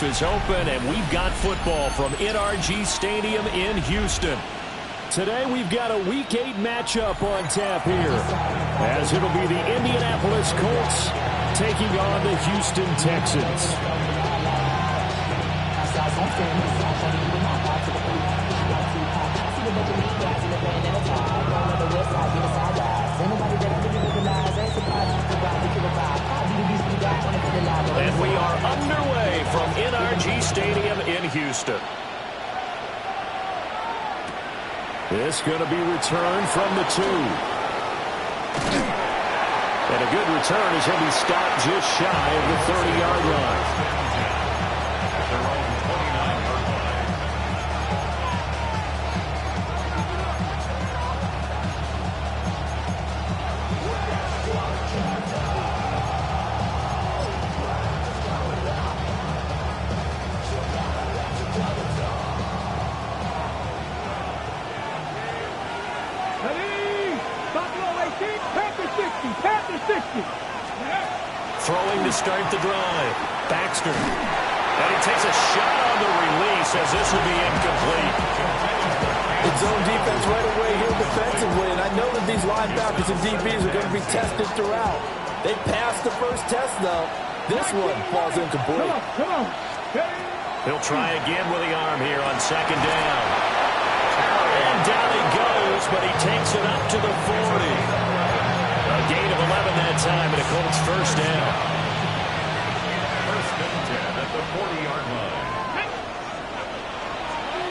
Is open, and we've got football from NRG Stadium in Houston. Today we've got a Week 8 matchup on tap here, as it'll be the Indianapolis Colts taking on the Houston Texans. And we are underway from NRG Stadium in Houston. This going to be returned from the 2. And a good return as he'll be stopped just shy of the 30-yard line. Throwing to start the drive. Baxter. And he takes a shot on the release as this will be incomplete. It's zone defense right away here defensively, and I know that these linebackers and DBs are going to be tested throughout. They passed the first test, though. This one falls incomplete. Come on. He'll try again with the arm here on second down. And down he goes, but he takes it up to the 40. A gain of 11 that time, and a Colts first down. First and 10 at the 40-yard line.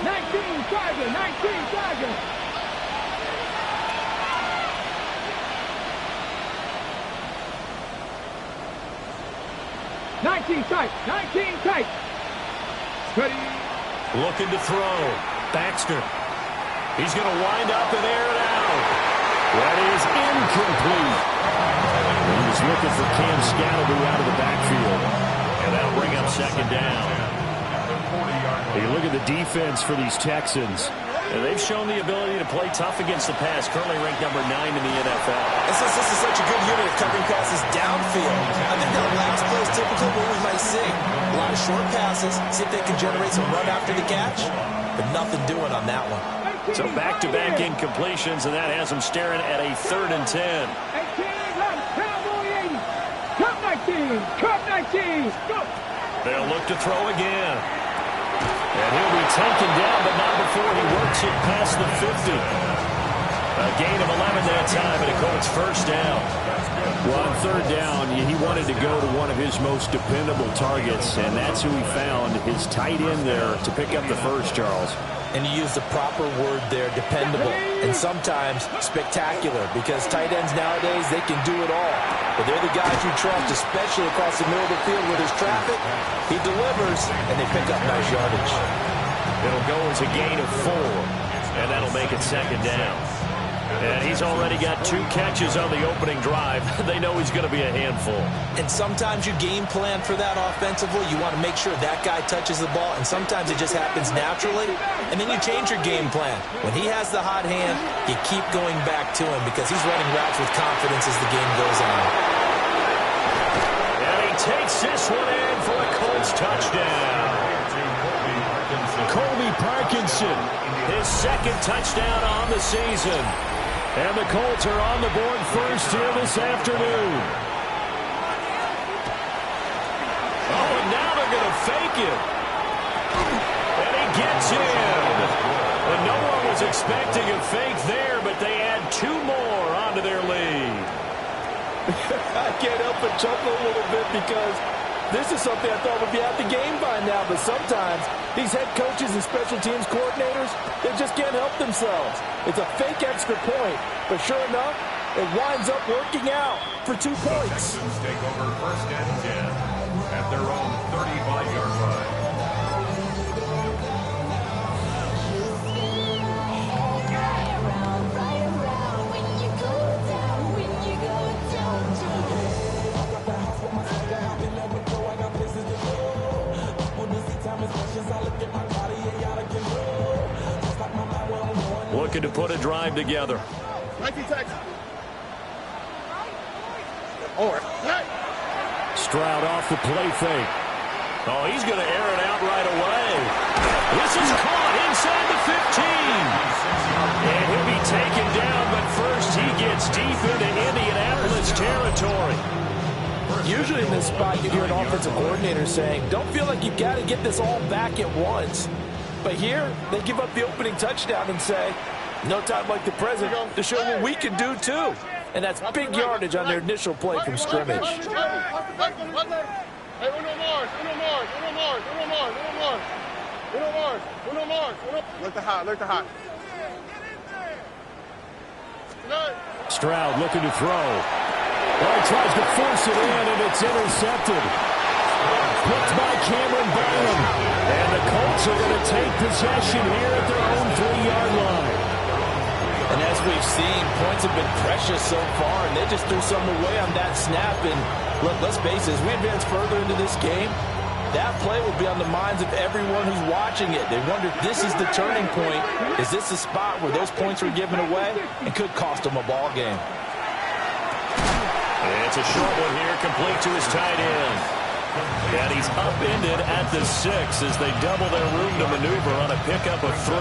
19 Tiger, 19 Tiger. Nineteen tight. Ready. Looking to throw. Baxter. He's going to wind up and air it out. That is incomplete. He was looking for Cam Scalaboo out of the backfield. And that'll bring up second down. You look at the defense for these Texans. And they've shown the ability to play tough against the pass. Currently ranked number 9 in the NFL. And since this is such a good unit of covering passes downfield, I think that last play is typically what we might see. A lot of short passes, see if they can generate some run after the catch. But nothing doing on that one. So back-to-back incompletions, and that has them staring at a 3rd and 10. 18, Cowboy 80. Cup 19. Go. They'll look to throw again. And he'll be taken down, but not before he works it past the 50. A gain of 11 that time, and a Colts first down. Well, on 3rd down, he wanted to go to one of his most dependable targets, and that's who he found, his tight end there to pick up the first, Charles. And you use the proper word there, dependable, and sometimes spectacular, because tight ends nowadays, they can do it all. But they're the guys you trust, especially across the middle of the field where there's traffic. He delivers, and they pick up nice yardage. It'll go as a gain of 4, and that'll make it second down. And he's already got 2 catches on the opening drive. They know he's going to be a handful. And sometimes you game plan for that offensively. You want to make sure that guy touches the ball, and sometimes it just happens naturally. And then you change your game plan. When he has the hot hand, you keep going back to him because he's running routes with confidence as the game goes on. And he takes this one in for a Colts touchdown. Colby Parkinson, his 2nd touchdown on the season. And the Colts are on the board first here this afternoon. Oh, and now they're going to fake it. And he gets in. And no one was expecting a fake there, but they add 2 more onto their lead. I can't help but chuckle a little bit because this is something I thought would be out the game by now, but sometimes these head coaches and special teams coordinators, they just can't help themselves. It's a fake extra point, but sure enough, it winds up working out for 2 points. The Texans take over first and 10 at their own 35-yard line. Looking to put a drive together. 19 Texans. Stroud off the play fake. Oh, he's going to air it out right away. This is caught inside the 15. And he'll be taken down, but first he gets deep into Indianapolis territory. Usually in this spot, you hear an offensive coordinator saying, don't feel like you've got to get this all back at once. But here, they give up the opening touchdown and say, no time like the present to show what we can do too. And that's big yardage on their initial play from scrimmage. Look the hot. Stroud looking to throw. Well, he tries to force it in, and it's intercepted. Picked by Cameron Byron. And the Colts are going to take possession here at their own 3-yard line. And as we've seen, points have been precious so far, and they just threw some away on that snap. And look, let's face it, as we advance further into this game, that play will be on the minds of everyone who's watching it. They wonder if this is the turning point. Is this the spot where those points were given away and could cost them a ball game? It's a short one here, complete to his tight end. And he's upended at the 6 as they double their room to maneuver on a pickup of 3.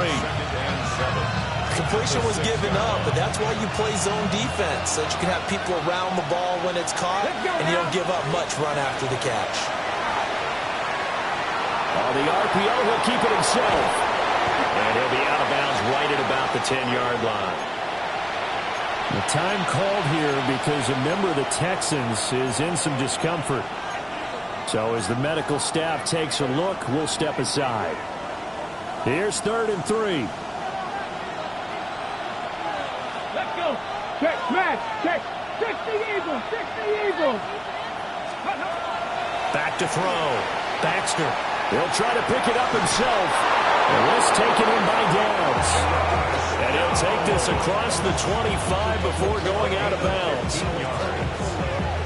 Completion was given up, but that's why you play zone defense, so that you can have people around the ball when it's caught, and you don't give up much run after the catch. On the RPO, he'll keep it himself. And he'll be out of bounds right at about the 10-yard line. The time called here because a member of the Texans is in some discomfort. So as the medical staff takes a look, we'll step aside. Here's 3rd and 3. Let's go. Check, smash, check. 60 Eagles, 60 Eagles. Back to throw. Baxter. He'll try to pick it up himself. And this taken in by Downs. And he'll take this across the 25 before going out of bounds.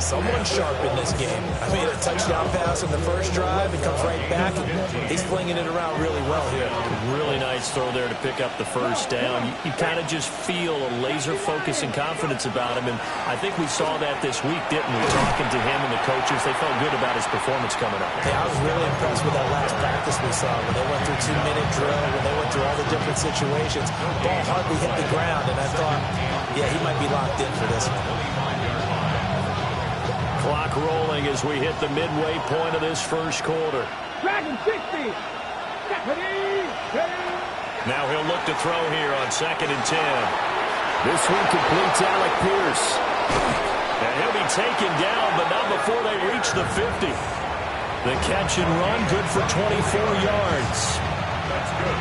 Someone sharp in this game. I mean, a touchdown pass on the first drive. It comes right back, and he's flinging it around really well here. Really nice throw there to pick up the first down. You kind of just feel a laser focus and confidence about him, and I think we saw that this week, didn't we? Talking to him and the coaches, they felt good about his performance coming up. Hey, I was really impressed with that last practice we saw when they went through 2-minute drill, when they went through all the different situations. Ball hardly hit the ground, and I thought, yeah, he might be locked in for this one. Clock rolling as we hit the midway point of this first quarter. Dragon 60. Now he'll look to throw here on 2nd and 10. This one completes Alec Pierce. And he'll be taken down, but not before they reach the 50. The catch and run, good for 24 yards.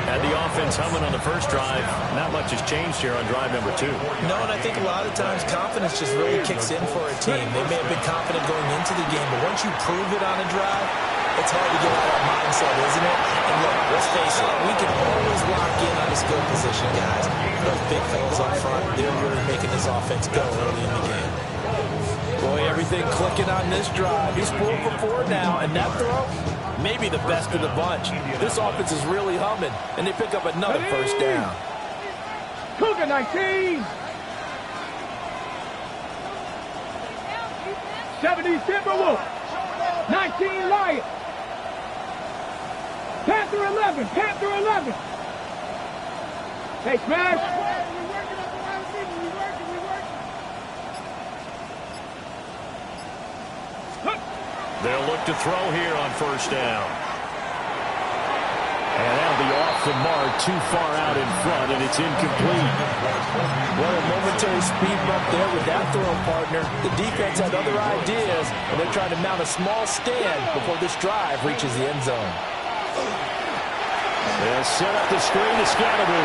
Had the offense humming on the first drive. Not much has changed here on drive number 2. No, and I think a lot of times confidence just really kicks in for a team. They may have been confident going into the game, but once you prove it on a drive, it's hard to get out of that mindset, isn't it? And look, let's face it, we can always lock in on a skill position, guys. Those big fellas up front, they're really making this offense go early in the game. Boy, everything clicking on this drive. He's 4 for 4 now, and that throw, maybe the best of the bunch. This offense is really humming, and they pick up another first down. Cougar 19. 70 Timberwolves. 19 Lions. Panther 11. Panther 11. Hey, smash. They'll look to throw here on first down. And that'll be off the mark, too far out in front, and it's incomplete. Well, a momentary speed bump there with that throw, partner. The defense had other ideas, and they're trying to mount a small stand before this drive reaches the end zone. They'll set up the screen to Scatterby.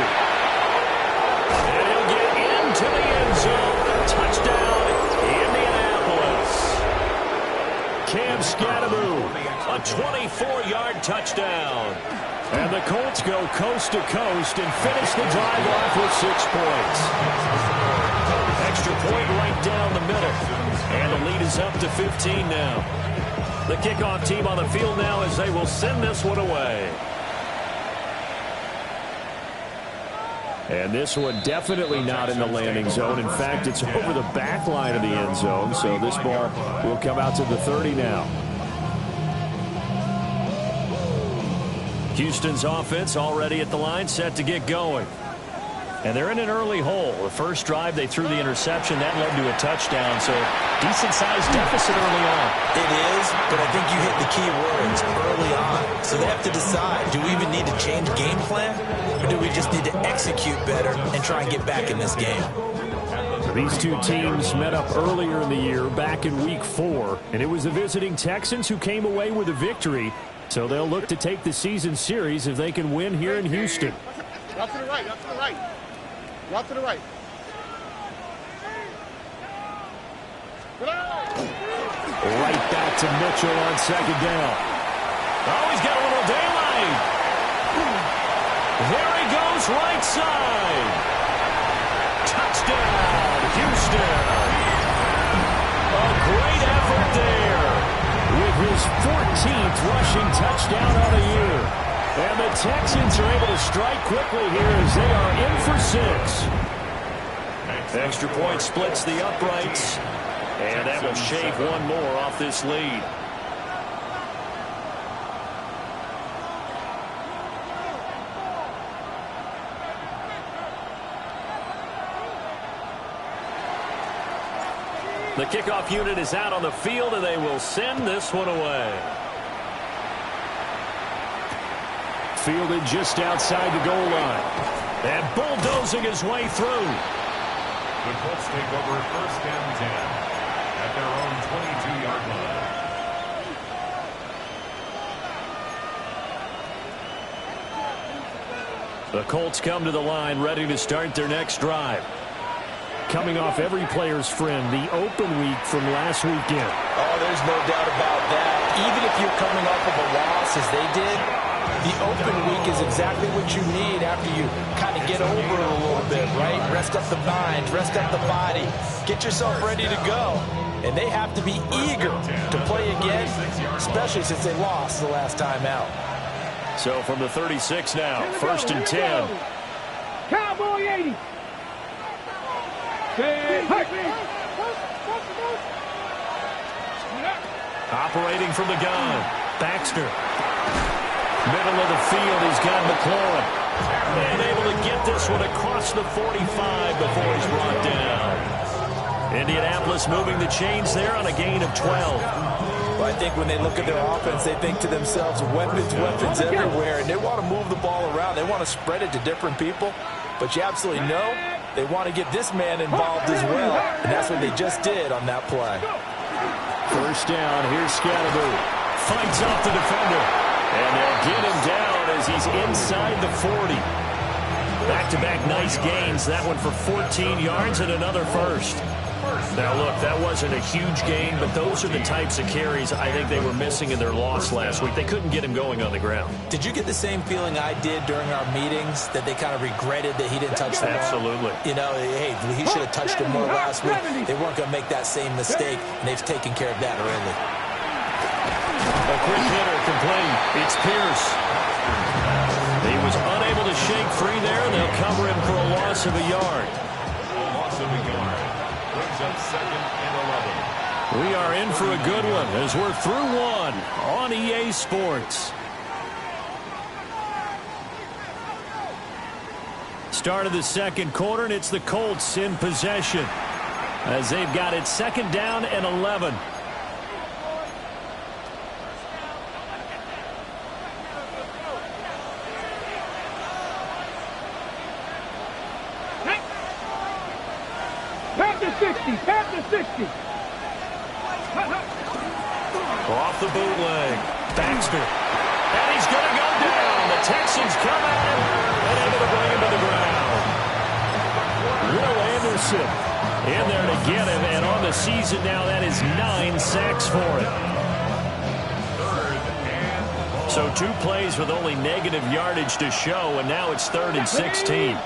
And he'll get into the end zone. Touchdown, Indianapolis. Cam Scatterby, a 24-yard touchdown. And the Colts go coast to coast and finish the drive off with 6 points. Extra point right down the middle. And the lead is up to 15 now. The kickoff team on the field now as they will send this one away. And this one definitely not in the landing zone. In fact, it's over the back line of the end zone. So this ball will come out to the 30 now. Houston's offense already at the line, set to get going. And they're in an early hole. The first drive, they threw the interception. That led to a touchdown, so decent-sized deficit early on. It is, but I think you hit the key words, early on. So they have to decide, do we even need to change game plan, or do we just need to execute better and try and get back in this game? These two teams met up earlier in the year, back in Week 4, and it was the visiting Texans who came away with a victory. So they'll look to take the season series if they can win here in Houston. Out to the right, out to the right. Out to the right. Right back to Mitchell on second down. Oh, he's got a little daylight. There he goes, right side. Touchdown, Houston. A great effort there with his 14th rushing touchdown of the year. And the Texans are able to strike quickly here as they are in for 6. Extra point splits the uprights. And that will shave one more off this lead. The kickoff unit is out on the field, and they will send this one away. Fielded just outside the goal line. And bulldozing his way through. The Colts take over 1st and 10 at their own 22-yard line. The Colts come to the line ready to start their next drive. Coming off every player's friend, the open week from last weekend. Oh, there's no doubt about that. Even if you're coming off of a loss as they did, the open week is exactly what you need after you kind of get over it a little bit, right? Rest up the mind, rest up the body, get yourself ready to go. And they have to be eager to play again, especially since they lost the last time out. So from the 36 now, 1st and 10. Cowboy 80. Operating from the gun, Baxter. Middle of the field, he's got McLaurin. And able to get this one across the 45 before he's brought down. Indianapolis moving the chains there on a gain of 12. Well, I think when they look at their offense, they think to themselves, weapons, weapons everywhere, and they want to move the ball around. They want to spread it to different people, but you absolutely know they want to get this man involved as well, and that's what they just did on that play. 1st down, here's Scatterby. Fights off the defender. And they'll get him down as he's inside the 40. Back-to-back nice gains. That one for 14 yards and another first. Now, look, that wasn't a huge gain, but those are the types of carries I think they were missing in their loss last week. They couldn't get him going on the ground. Did you get the same feeling I did during our meetings, that they kind of regretted that he didn't touch the ball? Absolutely. You know, hey, he should have touched it more last week. They weren't going to make that same mistake, and they've taken care of that early. A quick hitter complete. It's Pierce. He was unable to shake free there, and they'll cover him for a loss of a yard. A loss of a yard. Brings up 2nd and 11. We are in for a good one as we're through one on EA Sports. Start of the second quarter, and it's the Colts in possession as they've got it 2nd down and 11. Past the 60. Off the bootleg. Baxter. And he's going to go down. The Texans come at him and able to bring him to the ground. Will Anderson in there to get him. And on the season now, that is 9 sacks for him. So 2 plays with only negative yardage to show, and now it's 3rd and 16.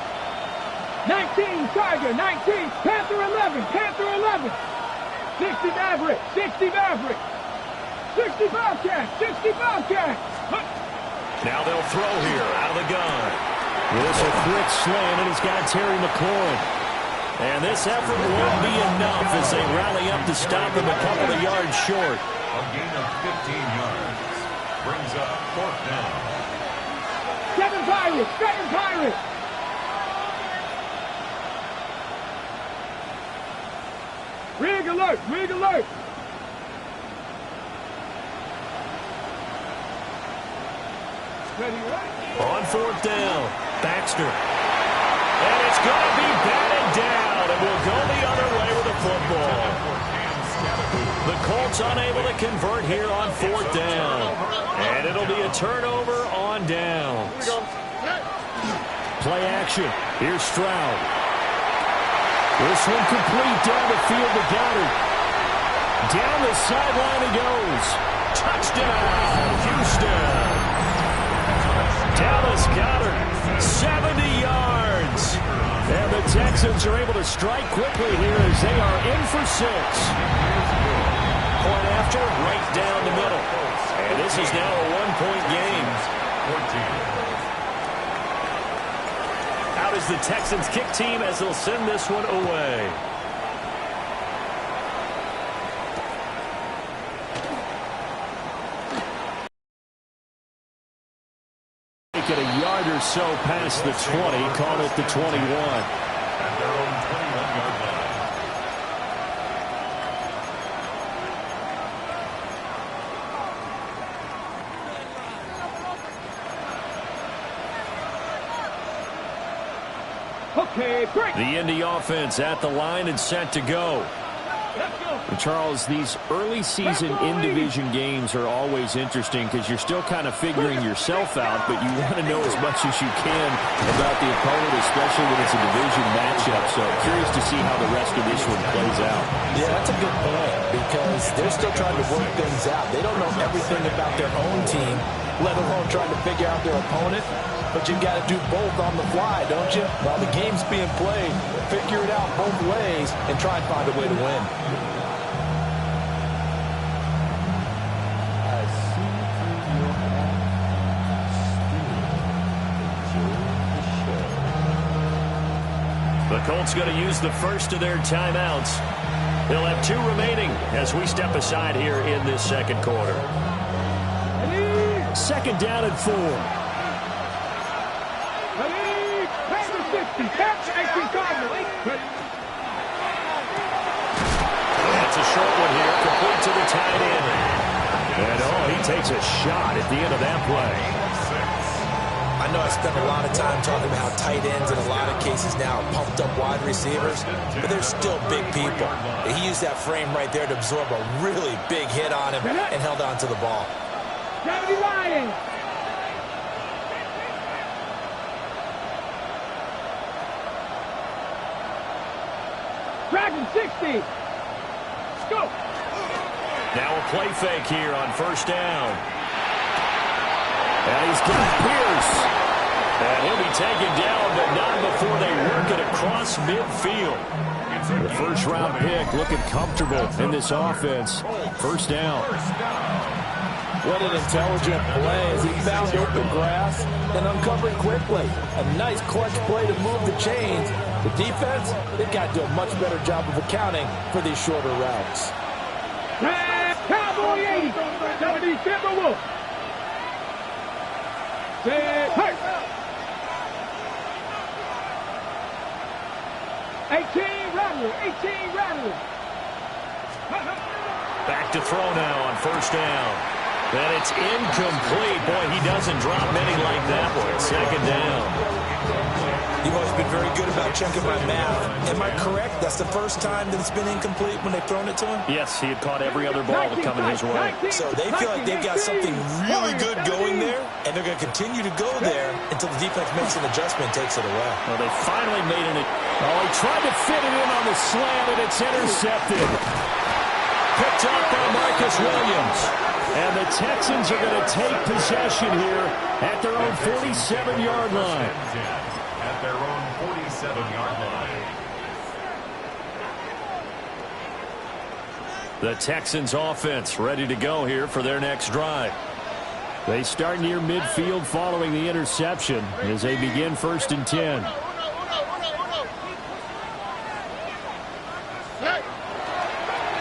19, Tiger, 19, Panther 11, Panther 11. 60 Maverick, 60 Maverick. 60 Bobcats, 60 Bobcats. Now they'll throw here out of the gun. This a quick slant, and he's got Terry McLaurin. And this effort won't be enough as they rally up to stop him a couple of yards short. A gain of 15 yards. Brings up 4th down. Pirates. Second Pirates. Rig alert. Rig alert. Ready, right? On fourth down, Baxter. And it's going to be batted down, and we'll go the other way with the football. The Colts unable to convert here on fourth down. And it'll be a turnover on downs. Play action. Here's Stroud. This one complete down the field to Goddard. Down the sideline he goes. Touchdown, Houston. Dallas Goedert, 70 yards. And the Texans are able to strike quickly here as they are in for 6. Point after, right down the middle. And this is now a one-point game. Out is the Texans kick team as they'll send this one away. Make it a yard or so past the 20, call it the 21. At their own 21-yard line. Okay, break. The Indy offense at the line and set to go. And Charles, these early season in-division games are always interesting because you're still kind of figuring yourself out, but you want to know as much as you can about the opponent, especially when it's a division matchup. So curious to see how the rest of this one plays out. Yeah, that's a good point because they're still trying to work things out. They don't know everything about their own team, let alone trying to figure out their opponent. But you've got to do both on the fly, don't you? While the game's being played, figure it out both ways and try and find a way to win. The Colts going to use the first of their timeouts. They'll have 2 remaining as we step aside here in this second quarter. Second down and 4. That's a short one here, complete to the tight end. And he takes a shot at the end of that play. I know I spent a lot of time talking about how tight ends in a lot of cases now are pumped up wide receivers, but they're still big people. He used that frame right there to absorb a really big hit on him and held on to the ball. Lions. Dragon 60. Let's go. Now a play fake here on first down. And he's got Pierce. And he'll be taken down, but not before they work it across midfield. The first-round pick looking comfortable in this offense. First down. What an intelligent play as he found open grass and uncovered quickly. A nice clutch play to move the chains. The defense, they've got to do a much better job of accounting for these shorter routes. Cowboy 80. 70 Timberwolf. Set. Hurt. 18 Rattler. 18 Rattler. Back to throw now on first down. And it's incomplete. Boy, he doesn't drop many like that one. Second down. You've always been very good about checking my math. Am I correct? That's the first time that it's been incomplete when they've thrown it to him? Yes, he had caught every other ball that coming his way. So they feel like they've got something really good going there, and they're going to continue to go there until the defense makes an adjustment and takes it away. Well, they finally made it. Oh, he tried to fit it in on the slant, and it's intercepted. Picked up by Marcus Williams. And the Texans are going to take possession here at their own 47-yard line. At their own 47-yard line. The Texans offense ready to go here for their next drive. They start near midfield following the interception as they begin 1st and 10.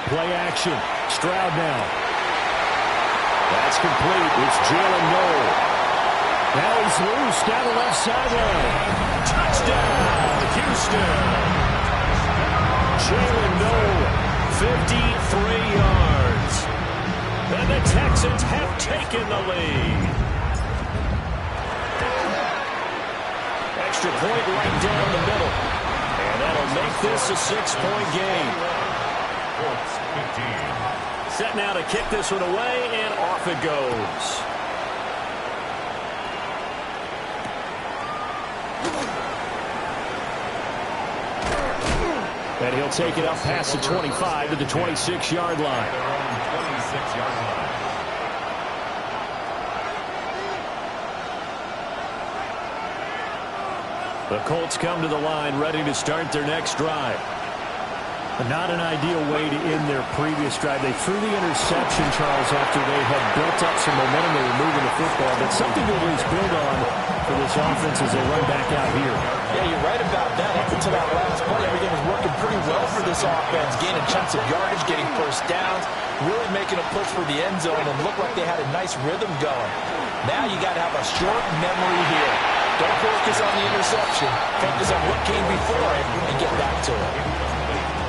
Play action. Stroud now. That's complete. It's Jalen Noel. Now he's loose down the left sideline. Touchdown, Houston. Jalen Noel, 53 yards. And the Texans have taken the lead. Extra point right down the middle. And that'll make this a 6-point game. Set now to kick this one away, and off it goes. And he'll take it up past the 25 to the 26-yard line. The Colts come to the line ready to start their next drive. Not an ideal way to end their previous drive. They threw the interception, Charles, after they had built up some momentum. They were moving the football. But something to at least build on for this offense as they run back out here. Yeah, you're right about that. Up until that last play, everything was working pretty well for this offense. Gaining chunks of yardage, getting first downs, really making a push for the end zone, and looked like they had a nice rhythm going. Now you got to have a short memory here. Don't focus on the interception. Focus on what came before it and get back to it.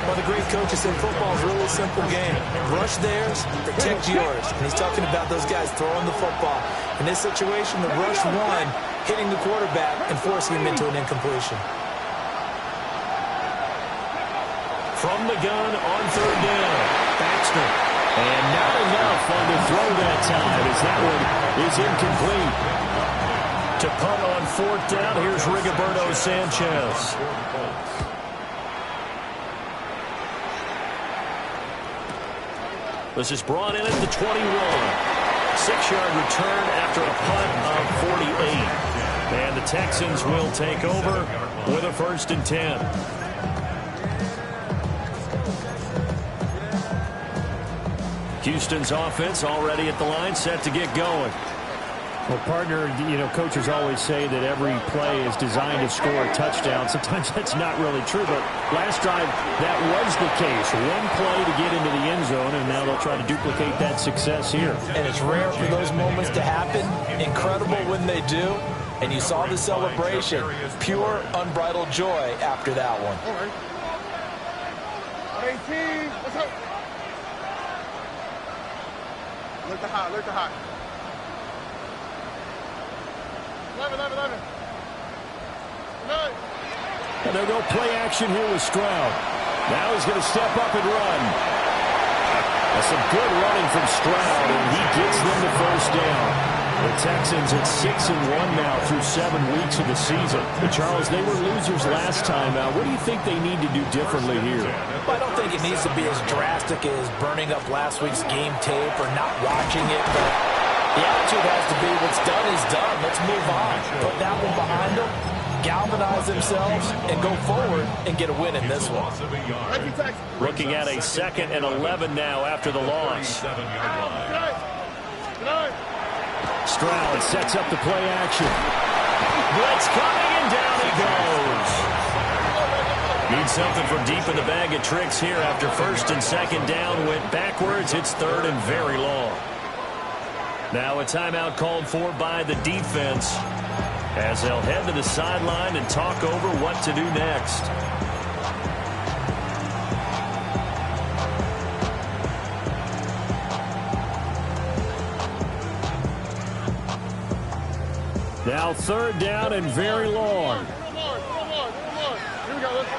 One of the great coaches said football is really a simple game. Rush theirs, protect yours. And he's talking about those guys throwing the football. In this situation, the rush one, hitting the quarterback and forcing him into an incompletion. From the gun on third down, Baxter. And not enough on the throw that time as that one is incomplete. To punt on fourth down, here's Rigoberto Sanchez. This is brought in at the 21. 6-yard return after a punt of 48. And the Texans will take over with a 1st and 10. Houston's offense already at the line, set to get going. Well, partner, coaches always say that every play is designed to score a touchdown. Sometimes that's not really true, but last drive, that was the case. One play to get into the end zone, and now they'll try to duplicate that success here. And it's rare for those moments to happen. Incredible when they do. And you saw the celebration. Pure, unbridled joy after that one. 18, let's go. Look the hot, look the hot. 11. And they'll go play action here with Stroud. Now he's going to step up and run. That's some good running from Stroud, and he gets them the first down. The Texans at 6-1 now through 7 weeks of the season. But Charles, they were losers last time. What do you think they need to do differently here? Well, I don't think it needs to be as drastic as burning up last week's game tape or not watching it, but the attitude has to be what's done is done. Let's move on. Put that one behind them, galvanize themselves, and go forward and get a win in this one. Looking at a 2nd and 11 now after the loss. Stroud sets up the play action. Blitz coming, and down he goes. Need something from deep in the bag of tricks here after 1st and 2nd down. Went backwards. It's 3rd and very long. Now a timeout called for by the defense as they'll head to the sideline and talk over what to do next. Now 3rd down and very long. Come on. Here we go. Let's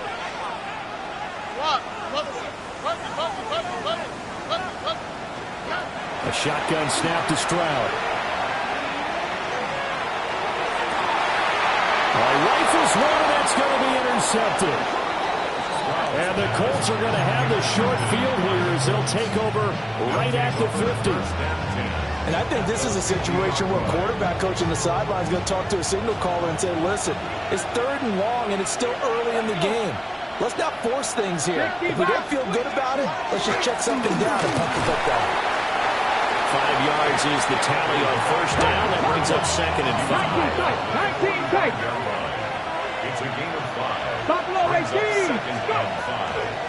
lock. A shotgun snap to Stroud. Rifles one, and that's going to be intercepted. And the Colts are going to have the short field here as they'll take over right at the 50. And I think this is a situation where quarterback coach on the sideline is going to talk to a signal caller and say, listen, it's 3rd and long, and it's still early in the game. Let's not force things here. If we don't feel good about it, let's just check something down and pump the football. 5 yards is the tally on 1st down. That brings up 2nd and 5. 19 tight. It's a gain of 5. Buffalo 18.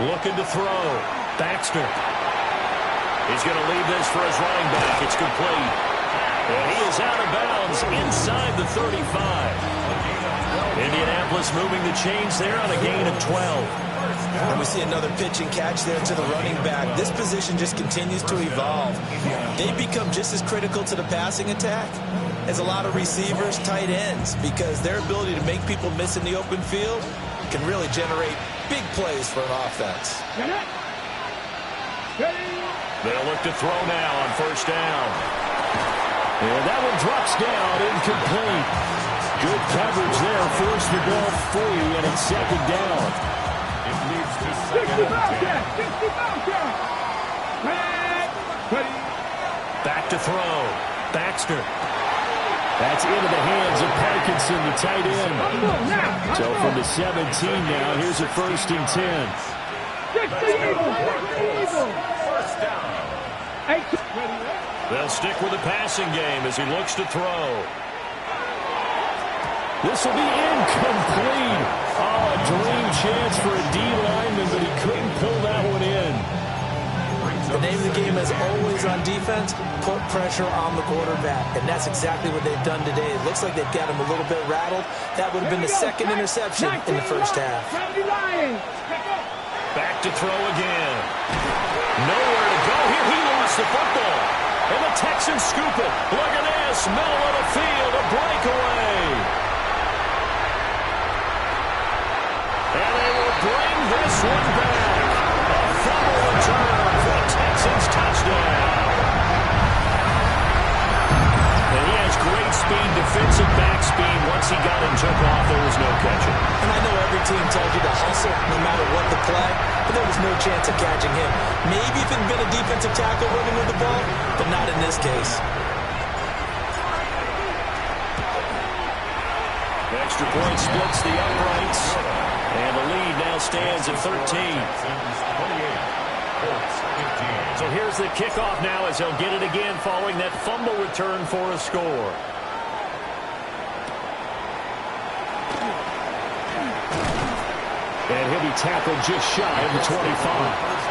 Looking to throw. Baxter. He's going to leave this for his running back. It's complete. And he is out of bounds inside the 35. Indianapolis moving the chains there on a gain of 12. And we see another pitch and catch there to the running back. This position just continues to evolve. They become just as critical to the passing attack as a lot of receivers, tight ends, because their ability to make people miss in the open field can really generate big plays for an offense. They'll look to throw now on first down. And that one drops down, incomplete. Good coverage there, forced the ball free, and it's second down. It leads to second and 10. Back to throw. Baxter. That's into the hands of Parkinson, the tight end. So from the 17 now, here's a 1st and 10. First down. They'll stick with the passing game as he looks to throw. This will be incomplete. Oh, a dream chance for a D lineman, but he couldn't pull that one in. The name of the game is always on defense, put pressure on the quarterback. And that's exactly what they've done today. It looks like they've got him a little bit rattled. That would have been the second interception in the first half. Back to throw again. Nowhere to go here. He lost the football. And the Texans scoop it. Look at this. Middle of the field. A breakaway. And they will bring this one back. A fumble return for a Texans touchdown. And he has great speed, defensive back speed. Once he got and took off, there was no catching. And I know every team tells you to hustle no matter what the play, but there was no chance of catching him. Maybe if it had been a defensive tackle running with the ball, but not in this case. The extra point splits the uprights. And the lead now stands at 13. So here's the kickoff now as he'll get it again following that fumble return for a score. And he'll be tackled just shy of the 25.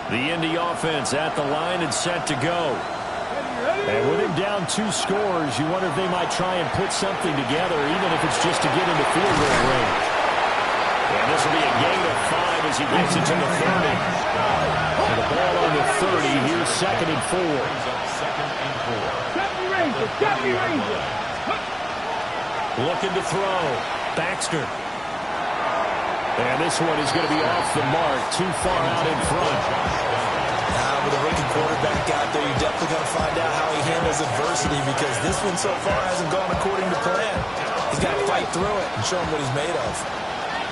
The Indy offense at the line and set to go. And with him down 2 scores, you wonder if they might try and put something together, even if it's just to get into field goal range. And this will be a gain of 5 as he gets it to the 30. And the ball on the 30. Here's 2nd and 4. Looking to throw. Baxter. And this one is going to be off the mark, too far out in front. Now, with a rookie quarterback out there, you're definitely going to find out how he handles adversity, because this one so far hasn't gone according to plan. He's got to fight through it and show him what he's made of.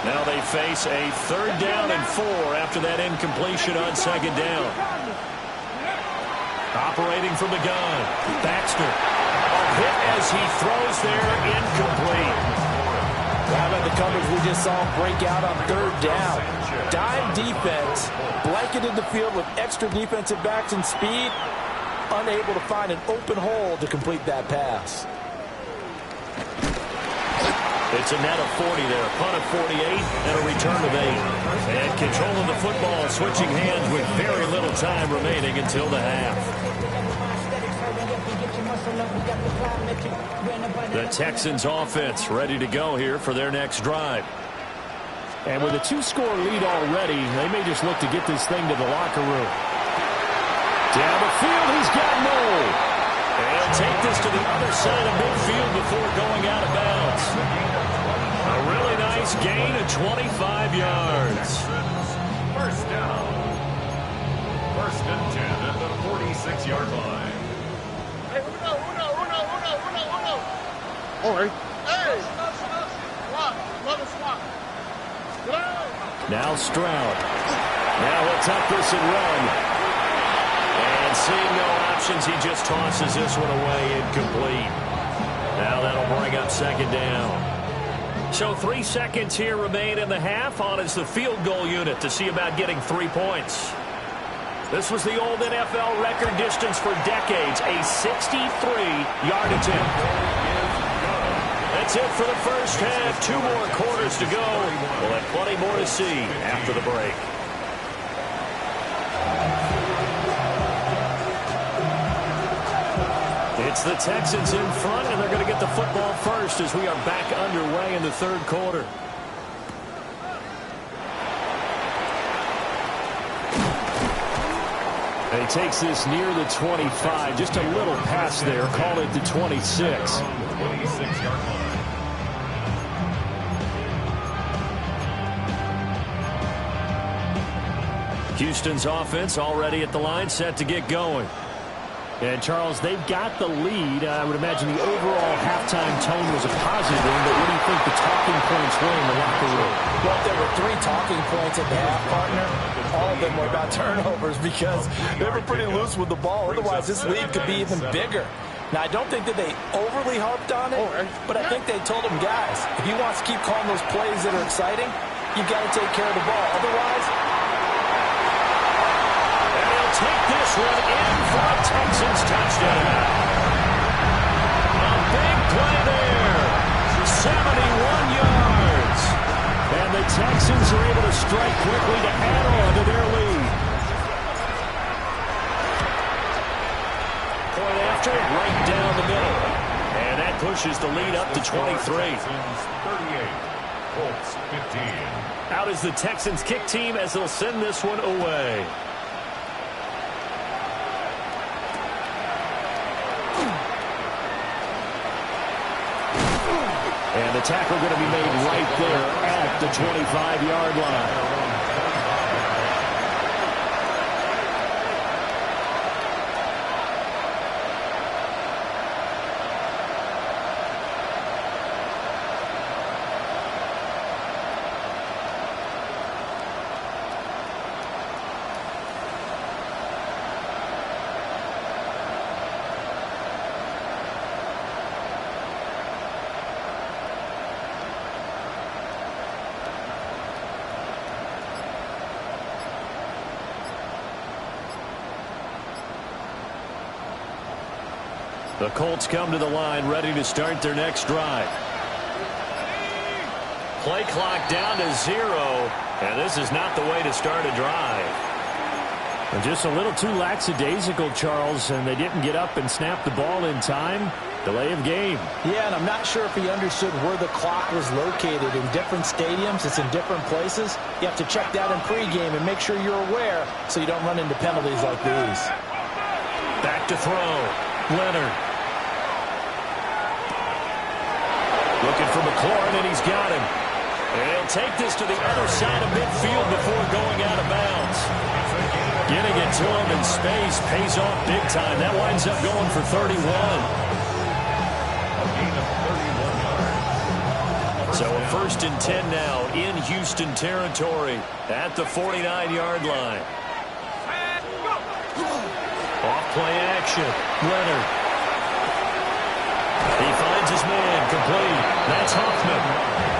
Now they face a 3rd down and 4 after that incompletion on 2nd down. Operating from the gun, Baxter. A hit as he throws there, incomplete. How about the coverage we just saw break out on 3rd down? Dime defense, blanketed the field with extra defensive backs and speed, unable to find an open hole to complete that pass. It's a net of 40 there, a punt of 48, and a return of 8. And control of the football switching hands with very little time remaining until the half. The Texans offense ready to go here for their next drive. And with a 2-score lead already, they may just look to get this thing to the locker room. Down the field, he's got Noel. And he'll take this to the other side of midfield before going out of bounds. A really nice gain of 25 yards. First down. 1st and 10 at the 46-yard line. All right. Now Stroud. Now he'll tuck this and run. And seeing no options, he just tosses this one away, incomplete. Now that'll bring up 2nd down. So 3 seconds here remain in the half. On is the field goal unit to see about getting 3 points. This was the old NFL record distance for decades, a 63-yard attempt. And That's it for the first half. 2 more quarters to go. We'll have plenty more to see after the break. It's the Texans in front, and they're going to get the football first as we are back underway in the third quarter. And he takes this near the 25. Just a little pass there. Call it the 26. 26-yard line. Houston's offense already at the line, set to get going. And, Charles, they've got the lead. I would imagine the overall halftime tone was a positive one, but what do you think the talking points were in the locker room? Well, there were 3 talking points at the half, partner. All of them were about turnovers because they were pretty loose with the ball. Otherwise, this lead could be even bigger. Now, I don't think that they overly harped on it, but I think they told him, guys, if he wants to keep calling those plays that are exciting, you've got to take care of the ball. Otherwise, take this one in for a Texans touchdown. A big play there. 71 yards. And the Texans are able to strike quickly to add on to their lead. Point after, right down the middle. And that pushes the lead up to 23. 38. Colts 15. Out is the Texans kick team as they'll send this one away. And the tackle going to be made right there at the 25-yard line. The Colts come to the line ready to start their next drive. Play clock down to 0, and this is not the way to start a drive. And just a little too lackadaisical, Charles, and they didn't get up and snap the ball in time. Delay of game. Yeah, and I'm not sure if he understood where the clock was located. In different stadiums, it's in different places. You have to check that in pregame and make sure you're aware so you don't run into penalties like these. Back to throw. Leonard. Looking for McLaurin, and he's got him. And he'll take this to the other side of midfield before going out of bounds. Getting it to him in space pays off big time. That winds up going for 31. A gain of 31 yards. So a 1st and 10 now in Houston territory at the 49-yard line. Off play action. Leonard. He finds his man complete. That's Hoffman.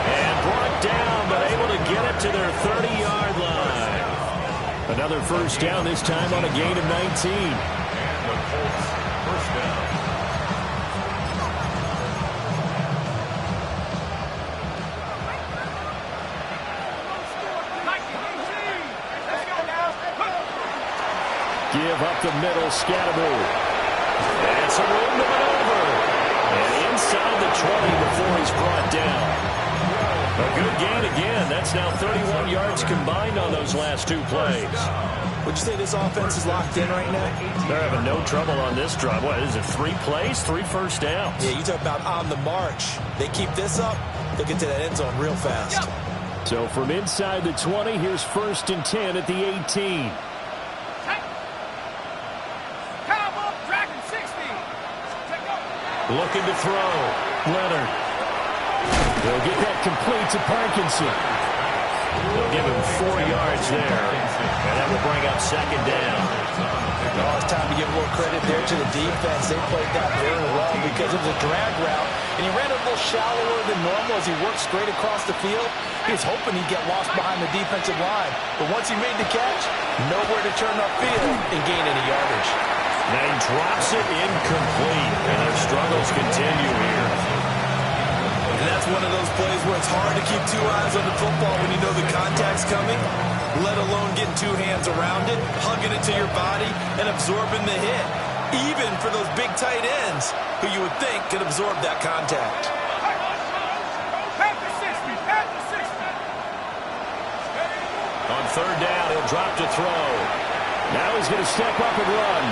And brought down, but able to get it to their 30-yard line. Another first down, this time on a gain of 19. And the Colts first down. Give up the middle, Scatterbo. That's a room to maneuver. And inside the 20 before he's brought down. A good gain again. That's now 31 yards combined on those last 2 plays. Would you say this offense is locked in right now? They're having no trouble on this drive. What is it, 3 plays, 3 first downs? Yeah, you talk about on the march. They keep this up, they'll get to that end zone real fast. So from inside the 20, here's 1st and 10 at the 18. Looking to throw. Leonard. They'll get that complete to Parkinson. They'll give him 4 yards there. And that will bring up 2nd down. Oh, it's time to give a little credit there to the defense. They played that very well because it was a drag route. And he ran a little shallower than normal as he worked straight across the field. He was hoping he'd get lost behind the defensive line. But once he made the catch, nowhere to turn upfield and gain any yardage. Now he drops it incomplete, and their struggles continue here. That's one of those plays where it's hard to keep two eyes on the football when you know the contact's coming, let alone getting two hands around it, hugging it to your body, and absorbing the hit. Even for those big tight ends who you would think could absorb that contact. On third down, he'll drop to throw. Now he's going to step up and run.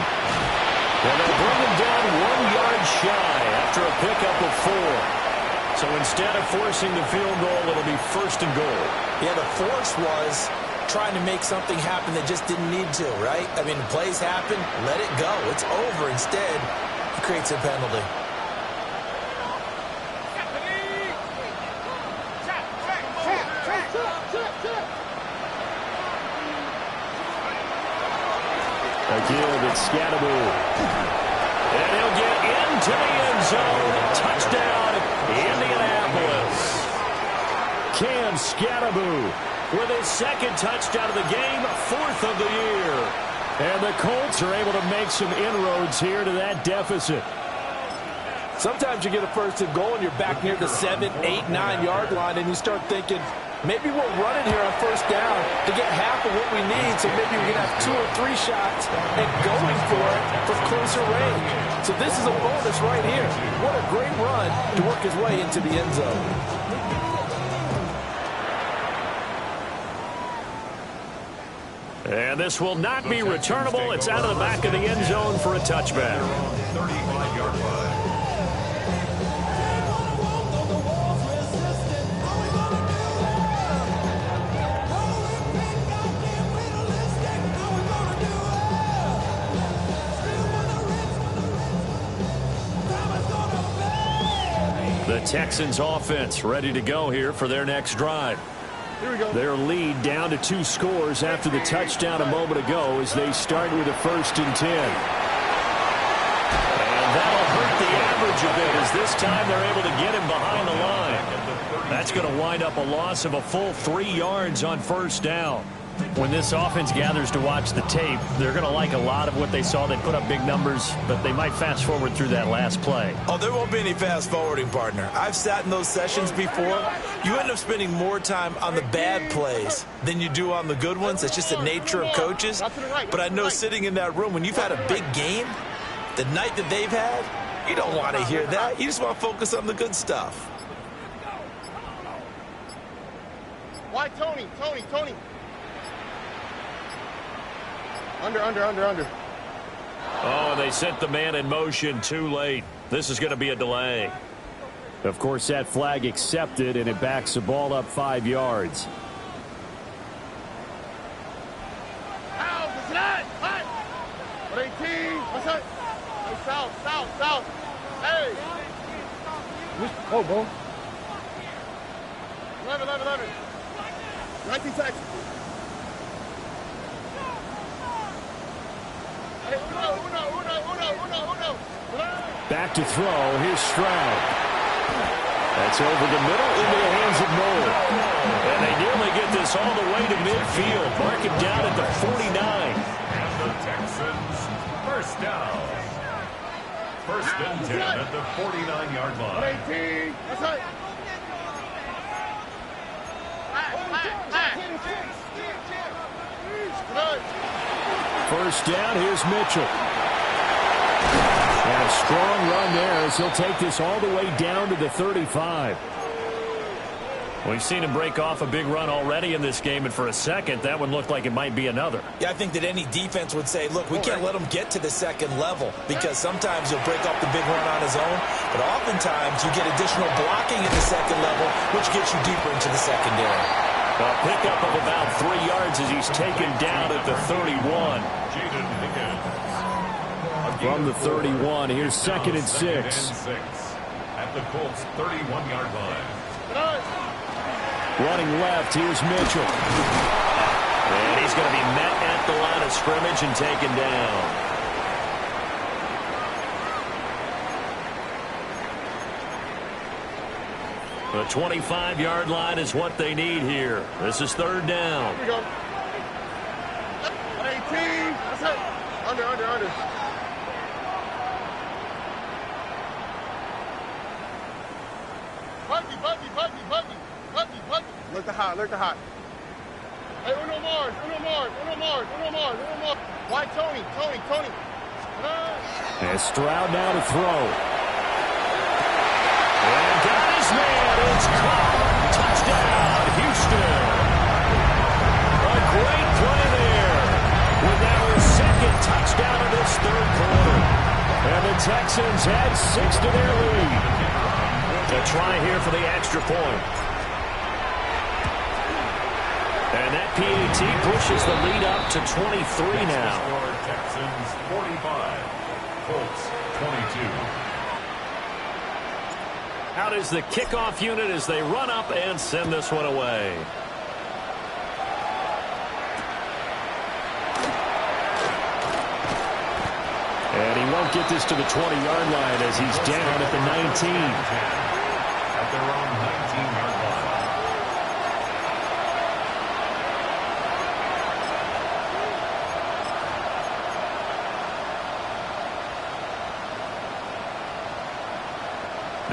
And they'll bring him down 1 yard shy after a pickup of 4. So instead of forcing the field goal, it'll be 1st and goal. Yeah, the force was trying to make something happen that just didn't need to, right? I mean, plays happen, let it go. It's over. Instead, he creates a penalty. Again, it's Scatteroo. And he'll get into the end zone. Touchdown, Indianapolis. Cam Scatteroo with his 2nd touchdown of the game, 4th of the year. And the Colts are able to make some inroads here to that deficit. Sometimes you get a 1st and goal and you're back near the 7, 8, 9 yard line and you start thinking, maybe we'll run it here on 1st down to get half of what we need, so maybe we can have 2 or 3 shots and going for it from closer range. So this is a bonus right here. What a great run to work his way into the end zone. And this will not be returnable. It's out of the back of the end zone for a touchback. 35-yard line. The Texans offense ready to go here for their next drive. Here we go. Their lead down to 2 scores after the touchdown a moment ago as they start with a 1st and 10. And that'll hurt the average a bit as this time they're able to get him behind the line. That's going to wind up a loss of a full 3 yards on 1st down. When this offense gathers to watch the tape, they're going to like a lot of what they saw. They put up big numbers, but they might fast forward through that last play. Oh, there won't be any fast forwarding, partner. I've sat in those sessions before. You end up spending more time on the bad plays than you do on the good ones. It's just the nature of coaches. But I know sitting in that room, when you've had a big game, the night that they've had, you don't want to hear that. You just want to focus on the good stuff. Why, Tony? Under. Oh, they sent the man in motion too late. This is going to be a delay. Of course, that flag accepted, and it backs the ball up 5 yards. What 18? What's that? Hey, south. Hey. Oh, bro. 11. 19 seconds. Hey, uno. Back to throw. Here's Stroud. That's over the middle into the hands of Noel. And they nearly get this all the way to midfield. Mark him down at the 49. And the Texans, 1st down. 1st and 10 at the 49-yard line. 18. That's right. First down, here's Mitchell. And a strong run there as he'll take this all the way down to the 35. We've seen him break off a big run already in this game, and for a second, that one looked like it might be another. Yeah, I think that any defense would say, look, we can't let him get to the 2nd level because sometimes he'll break off the big run on his own, but oftentimes you get additional blocking at the 2nd level, which gets you deeper into the secondary. A pickup of about 3 yards as he's taken down at the 31. From the 31, here's 2nd and 6. At the Colts 31-yard line. Running left, here's Mitchell. And he's going to be met at the line of scrimmage and taken down. The 25-yard line is what they need here. This is 3rd down. Here we go. 18. That's it. Under. Bucky. Look to hot. Look to hot. Hey, Uno Mars. Uno Mars. Uno Mars. Uno Mars. Uno Mars. Why Tony? Tony. Tony. And Stroud now to throw. And got his man. It's caught. Touchdown, Houston. A great play there. With now his second touchdown of this third quarter. And the Texans add 6 to their lead. They'll try here for the extra point. And that PAT pushes the lead up to 23 now. Texans 45, Colts 22. Out is the kickoff unit as they run up and send this one away. And he won't get this to the 20-yard line as he's down at the 19. At their own 19-yard line.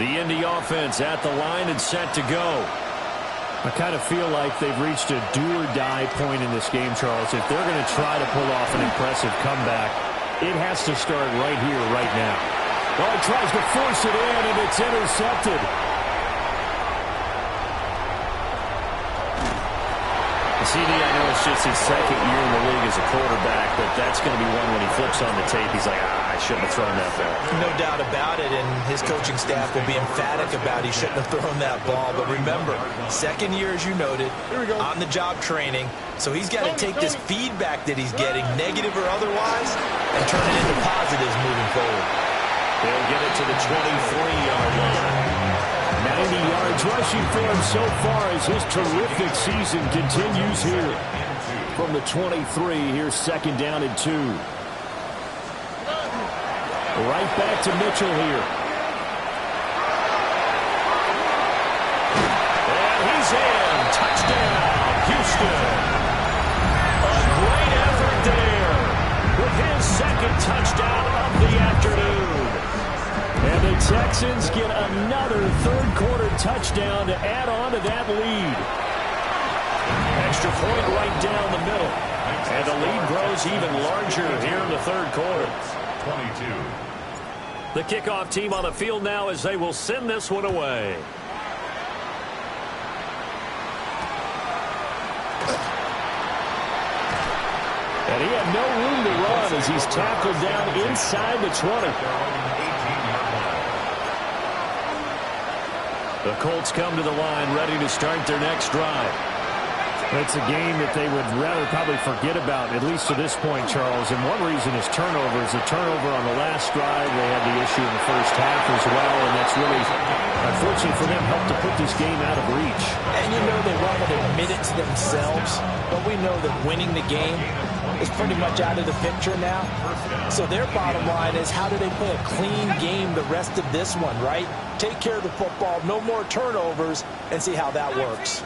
The Indy offense at the line and set to go. I kind of feel like they've reached a do-or-die point in this game, Charles. If they're going to try to pull off an impressive comeback, it has to start right here, right now. Oh, he tries to force it in, and it's intercepted. CD, I know it's just his second year in the league as a quarterback, but that's going to be one when he flips on the tape. He's like, I shouldn't have thrown that ball. No doubt about it, and his coaching staff will be emphatic about he shouldn't have thrown that ball. But remember, second year, as you noted, on-the-job training. So he's got to take this feedback that he's getting, negative or otherwise, and turn it into positives moving forward. They'll get it to the 23-yard line. 90 yards rushing for him so far as his terrific season continues here. From the 23, here's second down and 2. Right back to Mitchell here. And he's in. Touchdown, Houston. A great effort there with his second touchdown of the afternoon. And the Texans get another third-quarter touchdown to add on to that lead. Extra point right down the middle. And the lead grows even larger here in the third quarter. 22. The kickoff team on the field now as they will send this one away. And he had no room to run as he's tackled down inside the 20. The Colts come to the line ready to start their next drive. It's a game that they would rather probably forget about, at least to this point, Charles. And one reason is turnovers. The turnover on the last drive, they had the issue in the first half as well. And that's really, unfortunately for them, helped to put this game out of reach. And you know they won't admit it to themselves, but we know that winning the game is pretty much out of the picture now. So their bottom line is, how do they play a clean game the rest of this one, right? Take care of the football, no more turnovers, and see how that works.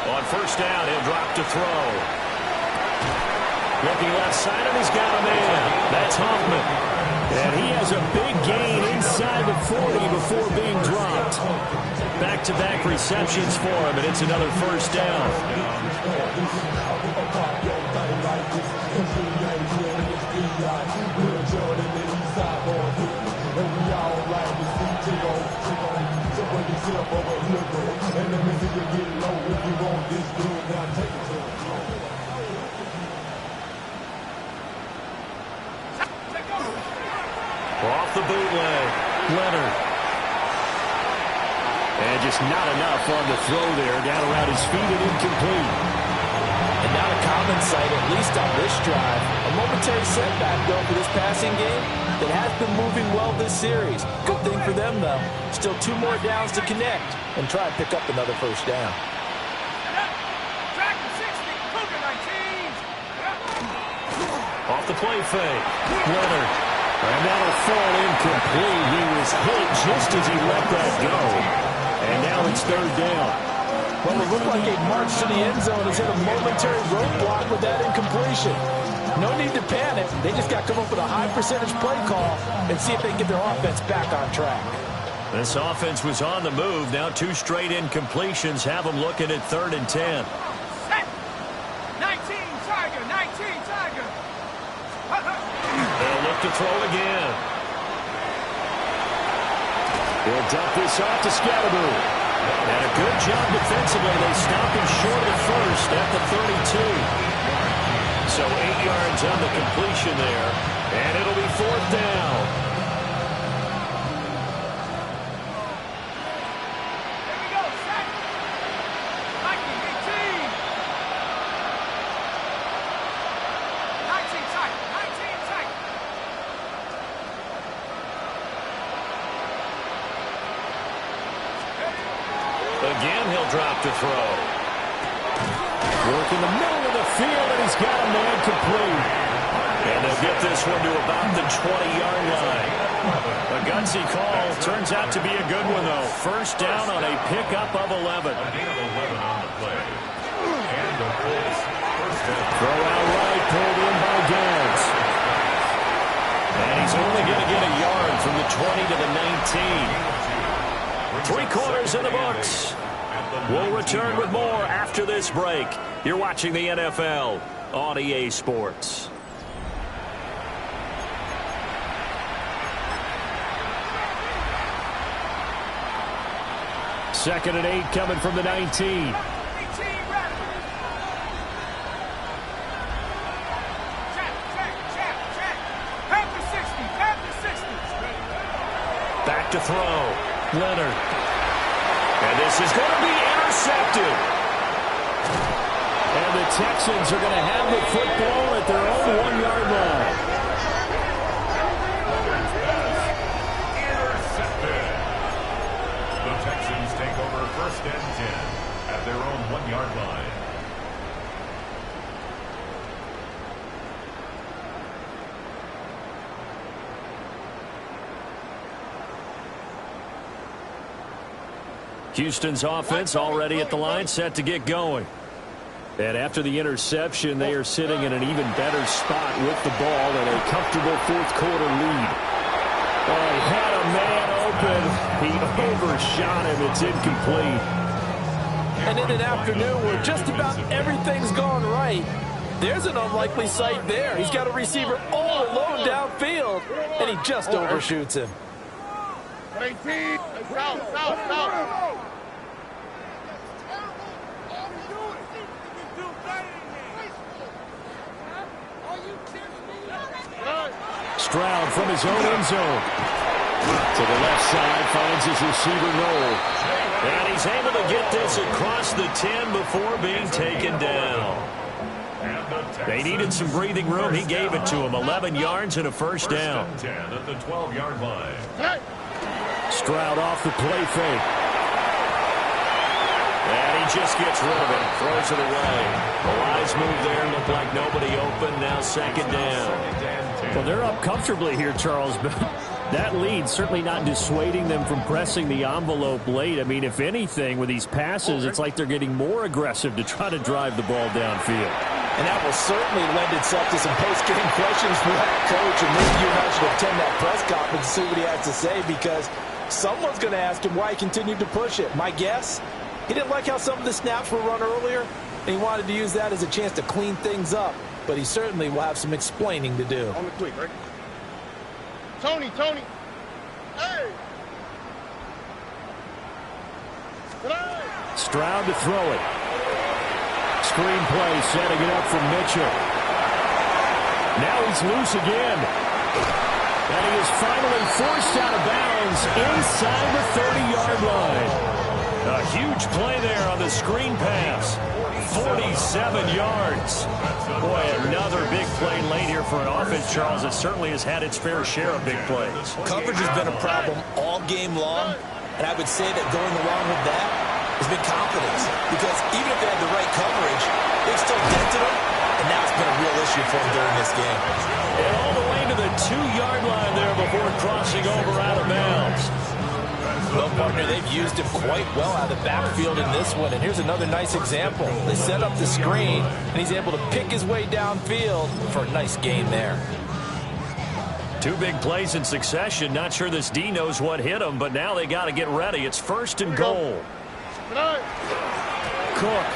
On first down, he'll drop to throw. Looking left side, and he's got a man. That's Hoffman. And he has a big gain inside the 40 before being dropped. Back-to-back receptions for him, and it's another first down. Off the bootleg, Leonard. And just not enough on the throw there. Down around his feet and incomplete. And not a common sight, at least on this drive. A momentary setback, though, for this passing game that has been moving well this series. Good thing for them, though. Still 2 more downs to connect and try and pick up another first down. Off the play fake, Leonard. And that'll fall incomplete. He was hit just as he let that go. And now it's third down. Well, it looked like a march to the end zone has hit a momentary roadblock with that incompletion. No need to panic. They just got to come up with a high percentage play call and see if they can get their offense back on track. This offense was on the move. Now 2 straight incompletions have them looking at 3rd and 10. Set. 19, Tiger. 19, Tiger. They'll look to throw again. He'll dump this off to Scalaboo. And a good job defensively. They stop him short at first at the 32. So 8 yards on the completion there. And it'll be 4th down. Again, he'll drop to throw. Work in the middle of the field, and he's got a man complete. And they'll get this one to about the 20-yard line. A gutsy call. Turns out to be a good one, though. First down on a pickup of 11. A gain of 11 on the play. And of course, first down. Throw out right, pulled in by Downs. And he's only going to get a yard from the 20 to the 19. 3 quarters in the books. We'll return with more after this break. You're watching the NFL on EA Sports. Second and 8 coming from the 19. Back to throw. Leonard. And this is going to be intercepted. And the Texans are going to have the football at their own 1-yard line. Intercepted. The Texans take over 1st and 10 at their own 1-yard line. Houston's offense already at the line, set to get going. And after the interception, they are sitting in an even better spot with the ball and a comfortable 4th quarter lead. Oh, he had a man open. He overshot him. It's incomplete. And in an afternoon where just about everything's gone right, there's an unlikely sight there. He's got a receiver all alone downfield, and he just overshoots him. 18. South. Stroud from his own end zone. To the left side, finds his receiver Noel. And he's able to get this across the 10 before being taken down. They needed some breathing room. He gave it to him. 11 yards and a first down. 10 at the 12-yard line. Stroud off the play fake. And he just gets rid of it. Throws it away. The wise move there. Looked like nobody open. Now 2nd down. Well, they're up comfortably here, Charles, but that lead certainly not dissuading them from pressing the envelope late. I mean, if anything, with these passes, it's like they're getting more aggressive to try to drive the ball downfield. And that will certainly lend itself to some post-game questions for that coach. And maybe you and I should attend that press conference and see what he has to say, because someone's going to ask him why he continued to push it. My guess, he didn't like how some of the snaps were run earlier, and he wanted to use that as a chance to clean things up. But he certainly will have some explaining to do. On the tweet, right? Tony. Hey! Stroud to throw it. Screen play, setting it up for Mitchell. Now he's loose again. And he is finally forced out of bounds inside the 30-yard line. A huge play there on the screen pass. 47 yards. Boy, another big play late here for an offense, Charles, that certainly has had its fair share of big plays. Coverage has been a problem all game long, and I would say that going along with that has been confidence, because even if they had the right coverage, they've still dented them, and that's been a real issue for them during this game. And all the way to the 2-yard line there before crossing over out of bounds. Well, partner, they've used him quite well out of the backfield in this one, and here's another nice example. They set up the screen, and he's able to pick his way downfield for a nice gain there. Two big plays in succession. Not sure this D knows what hit him, but now they got to get ready. It's first and goal. Cook.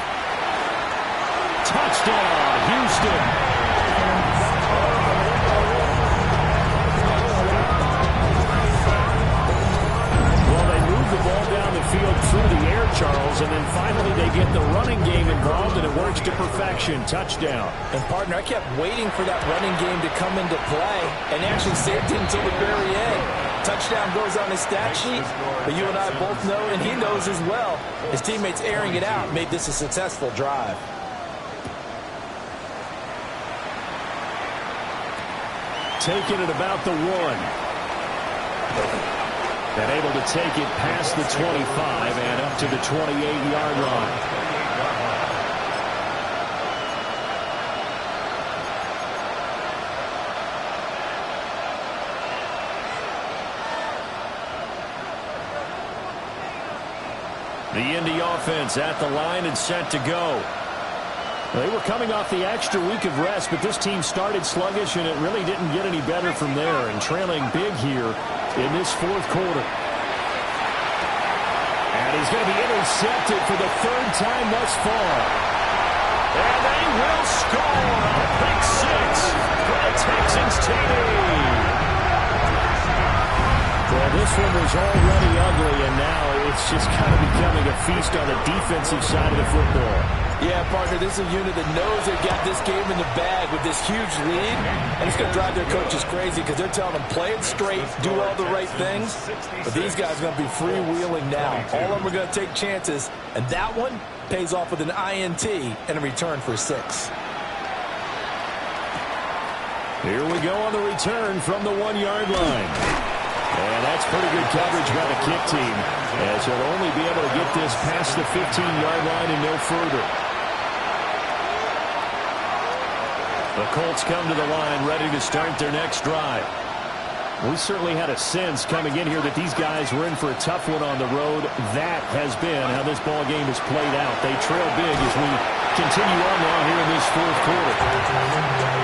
Touchdown, Houston. The ball down the field through the air, Charles, and then finally they get the running game involved, and it works to perfection. Touchdown. And, partner, I kept waiting for that running game to come into play and actually saved it until the very end. Touchdown goes on his stat sheet, but you and I both know, and he knows as well, his teammates airing it out made this a successful drive. Taking it about the 1. And able to take it past the 25 and up to the 28-yard line. The Indy offense at the line and set to go. They were coming off the extra week of rest, but this team started sluggish, and it really didn't get any better from there, and trailing big here in this fourth quarter. And he's going to be intercepted for the third time thus far. And they will score a pick six for the Texans TD. Well, this one was already ugly, and now it's just kind of becoming a feast on the defensive side of the football. Yeah, partner, this is a unit that knows they've got this game in the bag with this huge lead, and it's going to drive their coaches crazy because they're telling them play it straight, do all the right things, but these guys are going to be freewheeling now. All of them are going to take chances, and that one pays off with an INT and a return for 6. Here we go on the return from the 1-yard line. And that's pretty good coverage by the kick team, as he'll only be able to get this past the 15-yard line and no further. The Colts come to the line ready to start their next drive. We certainly had a sense coming in here that these guys were in for a tough one on the road. That has been how this ball game has played out. They trail big as we continue on now here in this fourth quarter.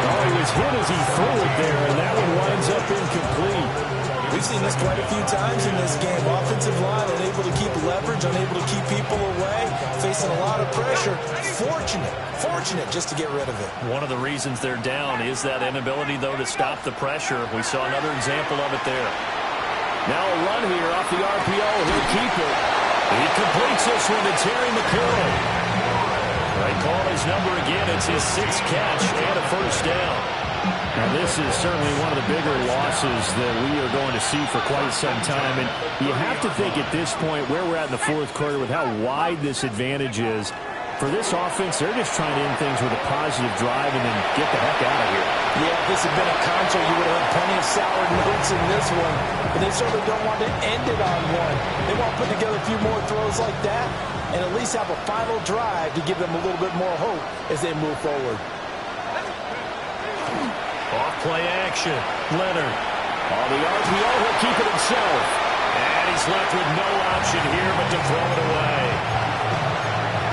Oh, he was hit as he threw it there, and that one winds up incomplete. We've seen this quite a few times in this game. Offensive line unable to keep leverage, unable to keep people away, facing a lot of pressure. Fortunate just to get rid of it. One of the reasons they're down is that inability, though, to stop the pressure. We saw another example of it there. Now a run here off the RPO. He'll keep it. He completes this one to Terry McLaurin. They call his number again. It's his 6th catch and a first down. Now, this is certainly one of the bigger losses that we are going to see for quite some time. And you have to think at this point where we're at in the fourth quarter with how wide this advantage is. For this offense, they're just trying to end things with a positive drive and then get the heck out of here. Yeah, if this had been a contra, you would have had plenty of sour notes in this one. But they certainly don't want to end it on one. They want to put together a few more throws like that and at least have a final drive to give them a little bit more hope as they move forward. Off-play action. Leonard. On the RPO, he'll keep it himself. And he's left with no option here but to throw it away.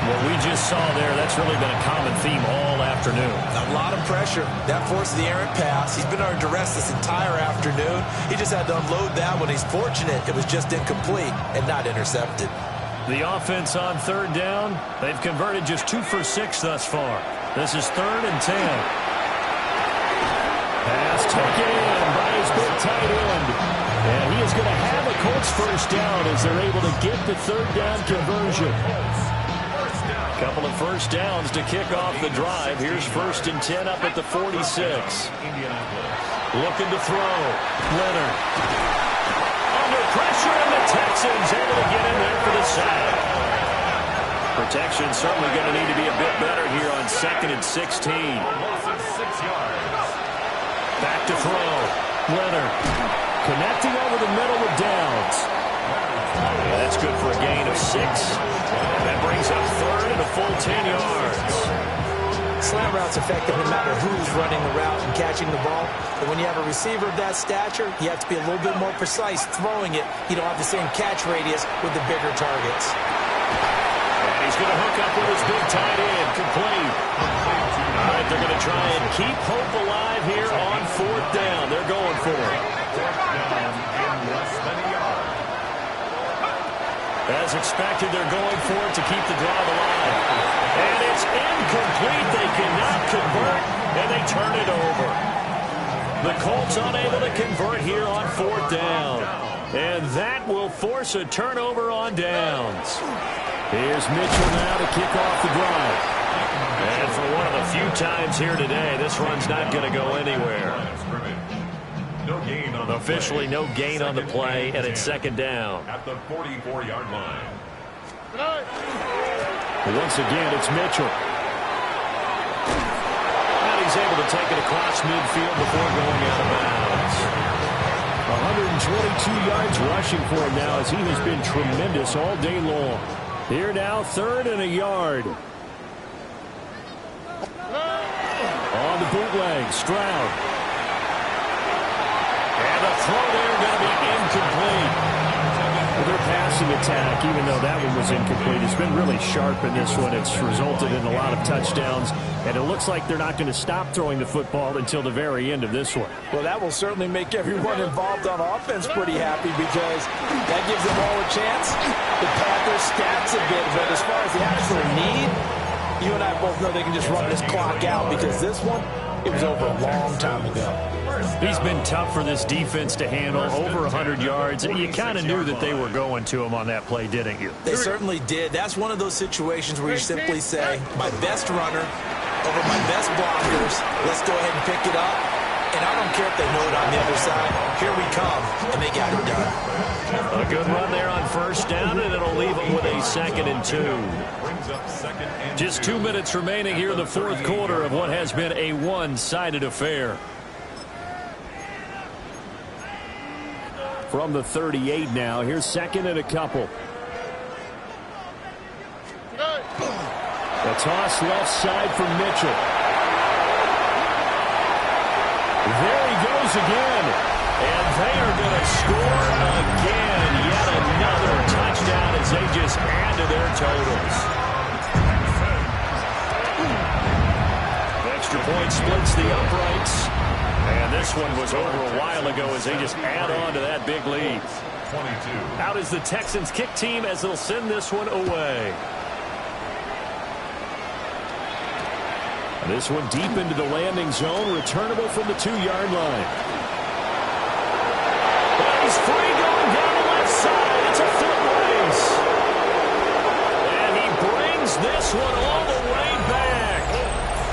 What we just saw there, that's really been a common theme all afternoon. A lot of pressure. That forced the errant pass. He's been under duress this entire afternoon. He just had to unload that one. He's fortunate it was just incomplete and not intercepted. The offense on third down, they've converted just 2 for 6 thus far. This is 3rd and 10. Pass taken in by his big tight end. And he is going to have a Colts first down as they're able to get the third down conversion. Couple of first downs to kick off the drive. Here's 1st and 10 up at the 46. Looking to throw. Leonard. Under pressure, and the Texans able to get in there for the sack. Protection certainly going to need to be a bit better here on 2nd and 16. Back to throw. Leonard connecting over the middle with Downs. Yeah, that's good for a gain of 6. That brings up 3rd and a full 10 yards. Slant route's effective no matter who's running the route and catching the ball. But when you have a receiver of that stature, you have to be a little bit more precise throwing it. You don't have the same catch radius with the bigger targets. And he's going to hook up with his big tight end. Complete. All right, they're going to try and keep hope alive here on 4th down. They're going for it. expected. They're going for it to keep the drive alive. And it's incomplete. They cannot convert, and they turn it over. The Colts unable to convert here on 4th down. And that will force a turnover on downs. Here's Mitchell now to kick off the drive. And for one of the few times here today, this run's not going to go anywhere. No gain on the Officially play. no gain on the play, and it's 2nd down. At the 44-yard line. Once again, it's Mitchell. And he's able to take it across midfield before going out of bounds. 122 yards rushing for him now as he has been tremendous all day long. Here now, 3rd and a yard. On the bootleg, Stroud. And the throw there going to be incomplete. Well, their passing attack, even though that one was incomplete, has been really sharp in this one. It's resulted in a lot of touchdowns, and it looks like they're not going to stop throwing the football until the very end of this one. Well, that will certainly make everyone involved on offense pretty happy because that gives them all a chance to pad their stats a bit. But as far as the actual need, you and I both know they can just run this clock out because this one, it was over a long time ago. He's been tough for this defense to handle, over 100 yards. You kind of knew that they were going to him on that play, didn't you? They certainly did. That's one of those situations where you simply say, my best runner over my best blockers. Let's go ahead and pick it up. And I don't care if they know it on the other side. Here we come, and they got it done. A good run there on 1st down, and it'll leave them with a 2nd and 2. Just 2 minutes remaining here in the 4th quarter of what has been a one-sided affair. From the 38 now, here's 2nd and a couple. The toss left side for Mitchell. There he goes again. And they are going to score again. Yet another touchdown as they just add to their totals. Extra point splits the uprights. And this one was over a while ago as they just add on to that big lead. 22. Out is the Texans kick team as they'll send this one away. And this one deep into the landing zone, returnable from the 2-yard line. He's free going down the left side. It's a foot race. And he brings this one all the way back.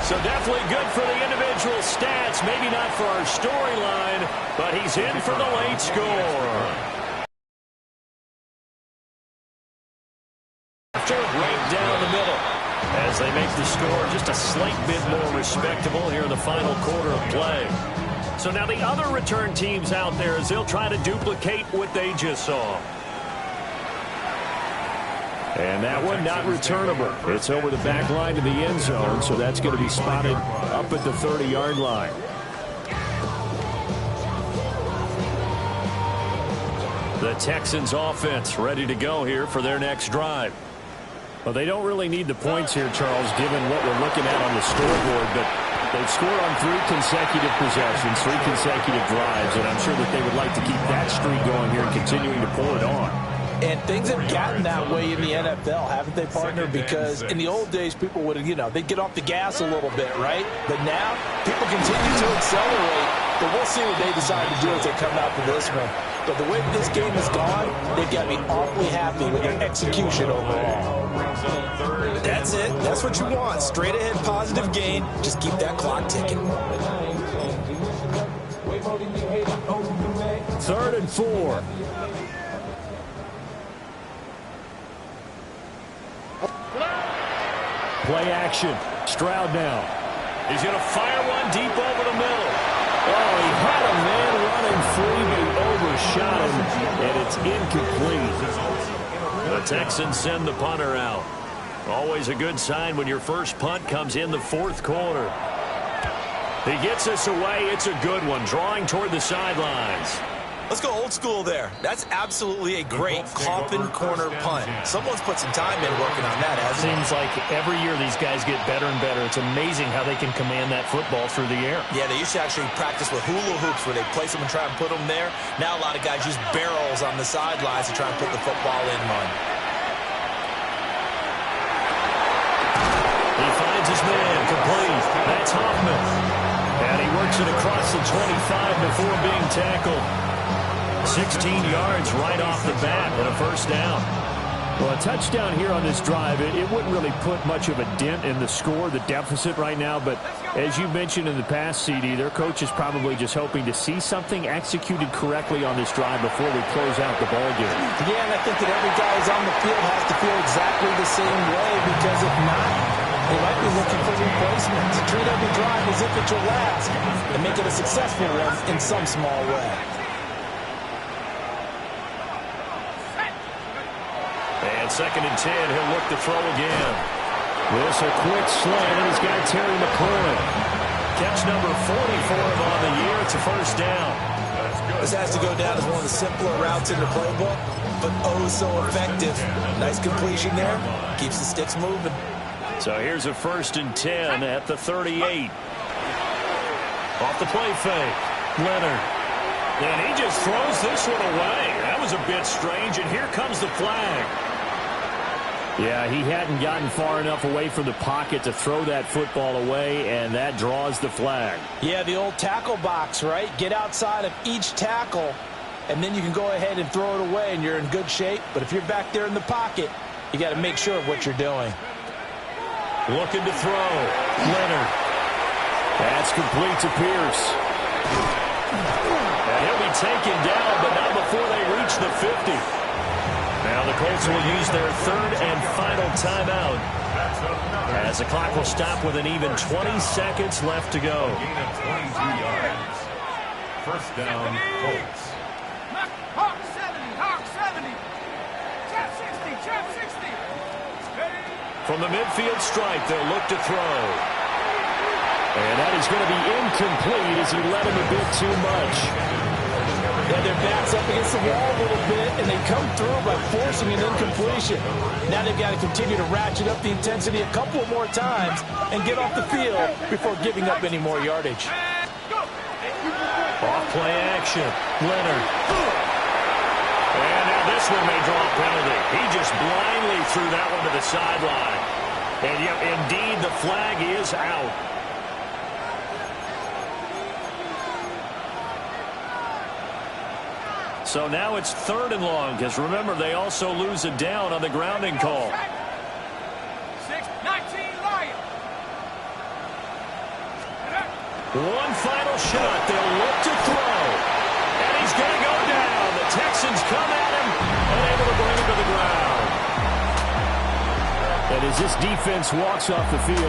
So definitely good for the individual stats. Maybe not for our storyline, but he's in for the late score. Right down the middle as they make the score just a slight bit more respectable here in the final quarter of play. So now the other return teams out there as they'll try to duplicate what they just saw. And that one not returnable. It's over the back line to the end zone, so that's going to be spotted up at the 30-yard line. The Texans offense ready to go here for their next drive. Well, they don't really need the points here, Charles, given what we're looking at on the scoreboard, but they've scored on 3 consecutive possessions, 3 consecutive drives, and I'm sure that they would like to keep that streak going here and continuing to pull it on. And things have gotten that way in the NFL, haven't they, partner? Because in the old days, people would, they'd get off the gas a little bit, right? But now, people continue to accelerate. But we'll see what they decide to do as they come out to this one. But the way this game has gone, they've got to be awfully happy with their execution overall. That's it. That's what you want. Straight ahead positive gain. Just keep that clock ticking. 3rd and 4. Play action. Stroud now. He's going to fire one deep over the middle. Oh, he had a man running free, but he overshot him, and it's incomplete. The Texans send the punter out. Always a good sign when your first punt comes in the 4th quarter. He gets us away. It's a good one, drawing toward the sidelines. Let's go old school there. That's absolutely a great coffin corner punt. Someone's put some time in working on that, hasn't it? Seems like every year these guys get better and better. It's amazing how they can command that football through the air. Yeah, they used to actually practice with hula hoops where they place them and try and put them there. Now a lot of guys use barrels on the sidelines to try and put the football in, man. Hoffman. And he works it across the 25 before being tackled. 16 yards right off the bat and a first down. Well, a touchdown here on this drive, it wouldn't really put much of a dent in the score, the deficit right now. But as you mentioned in the past, CD, their coach is probably just hoping to see something executed correctly on this drive before we close out the ball game. Yeah, and I think that every guy who's on the field has to feel exactly the same way, because if not, they might be looking for replacements. Treat every drive as if it's your last and make it a successful one in some small way. And 2nd and 10, he'll look to throw again. This a quick slant, and he's got Terry McLaurin. Catch number 44 on the year. It's a first down. This has to go down as one of the simpler routes in the playbook, but oh so effective. Nice completion there. Keeps the sticks moving. So here's a 1st and 10 at the 38. Off the play fake. Leonard. And he just throws this one away. That was a bit strange, and here comes the flag. Yeah, he hadn't gotten far enough away from the pocket to throw that football away, and that draws the flag. Yeah, the old tackle box, right? Get outside of each tackle, and then you can go ahead and throw it away, and you're in good shape. But if you're back there in the pocket, you got to make sure of what you're doing. Looking to throw. Leonard. That's complete to Pierce. And he'll be taken down, but not before they reach the 50. Now the Colts will use their 3rd and final timeout as the clock will stop with an even 20 seconds left to go. Gain of 22 yards. First down, Colts. Hawk 70, Hawk 70. Chop 60, Chop 60. From the midfield stripe, they'll look to throw. And that is going to be incomplete as he led him a bit too much. Yeah, their backs up against the wall a little bit, and they come through by forcing an incompletion. Now they've got to continue to ratchet up the intensity a couple more times and get off the field before giving up any more yardage. Off play action. Leonard. And now this one may draw a penalty. He just blindly threw that one to the sideline. And yep, indeed, the flag is out. So now it's 3rd and long, because remember, they also lose a down on the grounding call. 6-19 Lions. One final shot. They'll look to throw. And he's going to go down. The Texans come at him and able to bring him to the ground. And as this defense walks off the field,